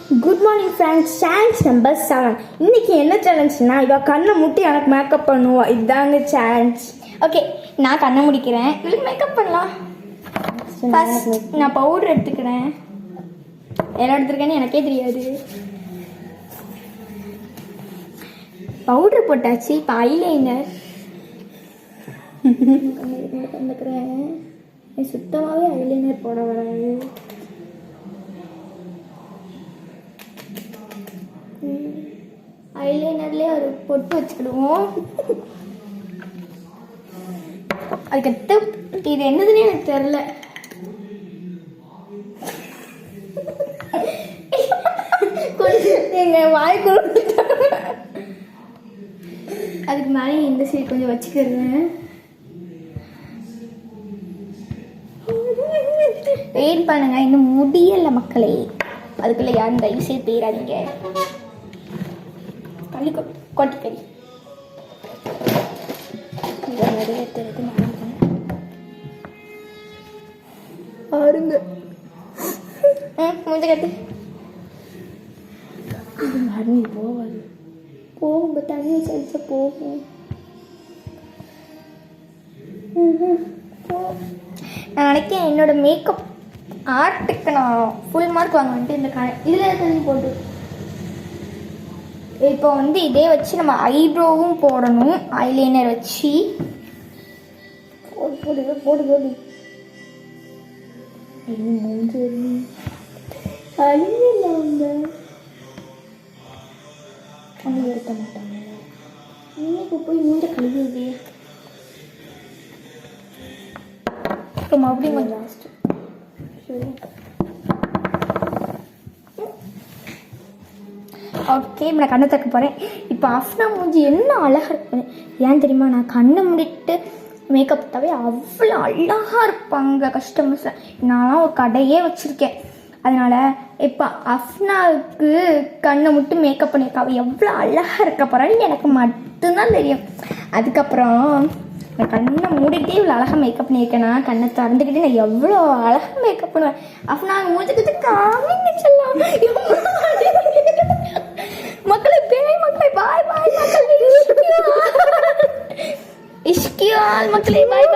Good morning friends, challenge number 7. இன்னைக்கு என்ன சேலஞ்ச்னா, இவ கண்ணை மூட்டி எனக்கு மேக்கப் பண்ணுவா. இதுதாங்க சேலஞ்ச். ஓகே, நான் கண்ணை முடிக்கிறேன், இவளுக்கு மேக்கப் பண்ணலாம். ஃபர்ஸ்ட் நான் பவுடர் எடுத்துக்கிறேன். என்ன எடுத்துருக்கேன்னு எனக்கே தெரியாது. பவுடர் போட்டாச்சு. இப்போ ஐலைனர் கண்டுக்கிறேன். சுத்தமாகவே ஐலைனர் போட வராது. ஐலைனர்லேயே ஒரு பொட்டு வச்சுக்கிடுவோம். அதுக்கடுத்து இது என்னதுன்னு எனக்கு தெரில. கொஞ்சம் எங்கள் வாய்க்கு அதுக்கு மேலே இந்த சைடு கொஞ்சம் வச்சுக்கிறேன். வெயிட் பண்ணுங்க, இன்னும் முடியலை மக்களே. அதுக்குள்ளே யாரும் தயவு செய்து போயிடாதீங்க. கள்ளி கொட்டிக்கறி நிறைய தெரியுது. பாருங்க, முடிஞ்ச கட்டு போகாது. போகும், தண்ணியை செலுத்த போகும். நான் நினைக்கிறேன் என்னோட மேக்கப் ஆர்ட்டுக்கு நான் ஃபுல் மார்க் வாங்க வந்துட்டு இந்த இதில் தண்ணி போட்டு. இப்போ வந்து இதே வச்சு நம்ம ஐப்ரோவும் போடணும். ஐலைனர் வச்சு போடு போடு போடு. மூஞ்சி அழியல அவங்க எடுக்க மாட்டாங்க. இன்னைக்கு போய் மூஞ்ச கழுவுது. மறுபடியும் கொஞ்சம் லாஸ்ட்டு. சரி, ஓகே, நான் கண்ணை தக்க போகிறேன். இப்போ அஃப்னா மூஞ்சி என்ன அழகாக இருப்பேன். ஏன் தெரியுமா, நான் கண்ணை மூடிட்டு மேக்கப் போட்டாவே அவ்வளோ அழகாக இருப்பாங்க கஸ்டமர்ஸ். நான்லாம் ஒரு கடையே வச்சுருக்கேன். அதனால் இப்போ அஃப்னாவுக்கு கண்ணை மட்டும் மேக்கப் பண்ணியிருக்காவ எவ்வளோ அழகாக இருக்க போகிறான்னு எனக்கு மட்டும்தான் தெரியும். அதுக்கப்புறம் நான் கண்ணை மூடிட்டே இவ்வளோ அழகாக மேக்கப் பண்ணியிருக்கேன்னா, கண்ணை திறந்துக்கிட்டே நான் எவ்வளோ அழகாக மேக்கப் பண்ணுவேன். அஃப்னா மூஞ்சிக்கிட்டு காமிங்க சொல்லலாம். மக்களே, பேய் மக்களே, பாய் பாய் மக்களே, இஷ்கியால் மக்களே, பாய்.